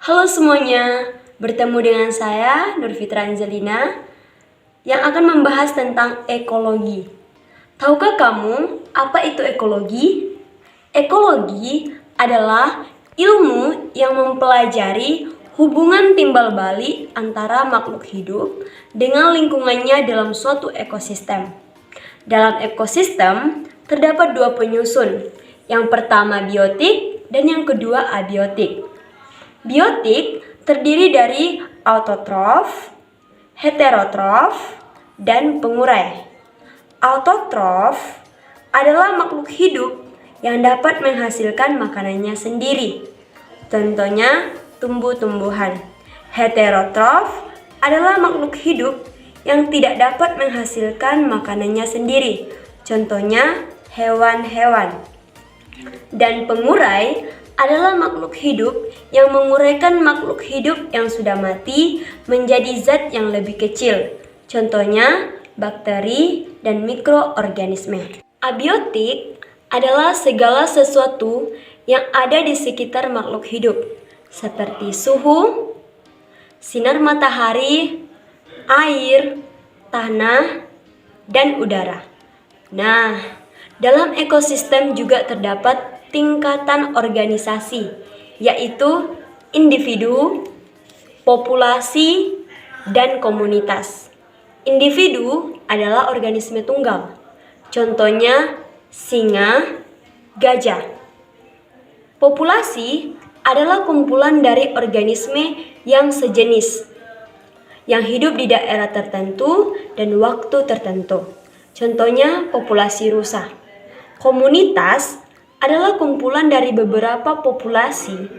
Halo semuanya, bertemu dengan saya Nurfitra Angelina yang akan membahas tentang ekologi. Tahukah kamu apa itu ekologi? Ekologi adalah ilmu yang mempelajari hubungan timbal balik antara makhluk hidup dengan lingkungannya dalam suatu ekosistem. Dalam ekosistem terdapat dua penyusun, yang pertama biotik dan yang kedua abiotik. Biotik terdiri dari autotrof, heterotrof, dan pengurai. Autotrof adalah makhluk hidup yang dapat menghasilkan makanannya sendiri. Contohnya tumbuh-tumbuhan. Heterotrof adalah makhluk hidup yang tidak dapat menghasilkan makanannya sendiri. Contohnya hewan-hewan. Dan pengurai adalah makhluk hidup yang menguraikan makhluk hidup yang sudah mati menjadi zat yang lebih kecil. Contohnya bakteri dan mikroorganisme. Abiotik adalah segala sesuatu yang ada di sekitar makhluk hidup, seperti suhu, sinar matahari, air, tanah, dan udara. Nah, dalam ekosistem juga terdapat tingkatan organisasi, yaitu individu, populasi, dan komunitas. Individu adalah organisme tunggal, contohnya singa, gajah. Populasi adalah kumpulan dari organisme yang sejenis, yang hidup di daerah tertentu dan waktu tertentu. Contohnya populasi rusa. Komunitas adalah kumpulan dari beberapa populasi,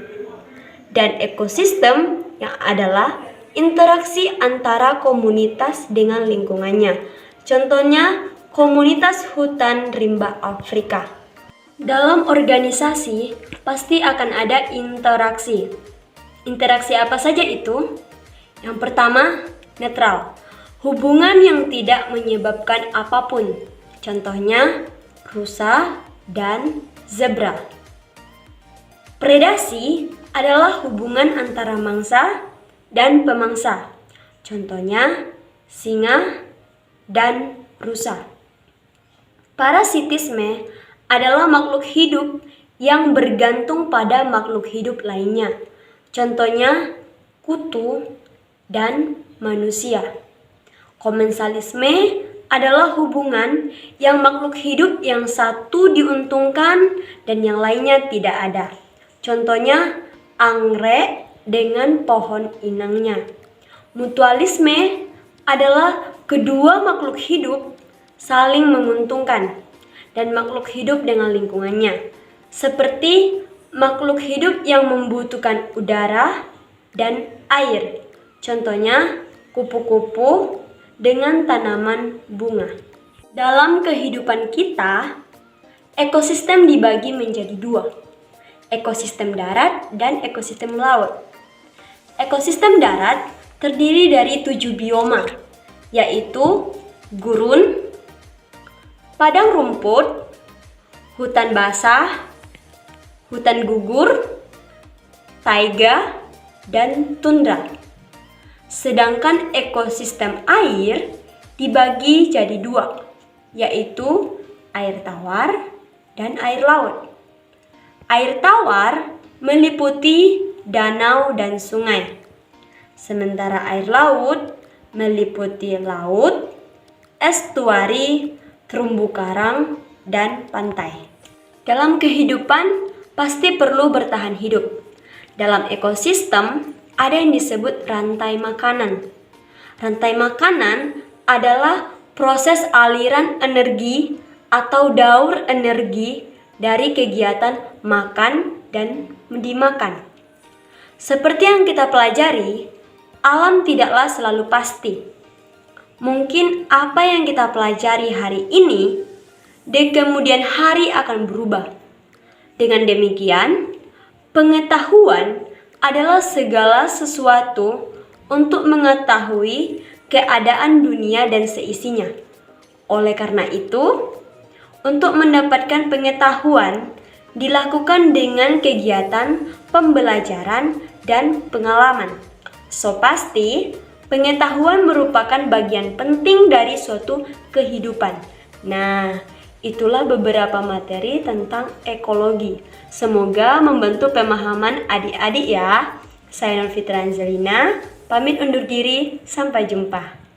dan ekosistem yang adalah interaksi antara komunitas dengan lingkungannya. Contohnya komunitas hutan rimba Afrika. Dalam organisasi pasti akan ada interaksi. Interaksi apa saja itu? Yang pertama, netral. Hubungan yang tidak menyebabkan apapun. Contohnya rusa dan zebra. Predasi adalah hubungan antara mangsa dan pemangsa. Contohnya singa dan rusa. Parasitisme adalah makhluk hidup yang bergantung pada makhluk hidup lainnya. Contohnya kutu dan manusia. Komensalisme adalah hubungan yang makhluk hidup yang satu diuntungkan dan yang lainnya tidak ada. Contohnya anggrek dengan pohon inangnya. Mutualisme adalah kedua makhluk hidup saling menguntungkan dan makhluk hidup dengan lingkungannya. Seperti makhluk hidup yang membutuhkan udara dan air. Contohnya kupu-kupu dengan tanaman bunga. Dalam kehidupan kita, ekosistem dibagi menjadi dua, ekosistem darat dan ekosistem laut. Ekosistem darat terdiri dari 7 bioma, yaitu gurun, padang rumput, hutan basah, hutan gugur, taiga, dan tundra. Sedangkan ekosistem air dibagi jadi dua, yaitu air tawar dan air laut. Air tawar meliputi danau dan sungai, sementara air laut meliputi laut, estuari, terumbu karang, dan pantai. Dalam kehidupan pasti perlu bertahan hidup. Dalam ekosistem ada yang disebut rantai makanan. Rantai makanan adalah proses aliran energi atau daur energi dari kegiatan makan dan dimakan. Seperti yang kita pelajari, alam tidaklah selalu pasti. Mungkin apa yang kita pelajari hari ini, di kemudian hari akan berubah. Dengan demikian, pengetahuan adalah segala sesuatu untuk mengetahui keadaan dunia dan seisinya. Oleh karena itu, untuk mendapatkan pengetahuan dilakukan dengan kegiatan pembelajaran dan pengalaman. So pasti, pengetahuan merupakan bagian penting dari suatu kehidupan. Nah, itulah beberapa materi tentang ekologi. Semoga membantu pemahaman adik-adik ya. Saya Nurfitra Angelina, pamit undur diri, sampai jumpa.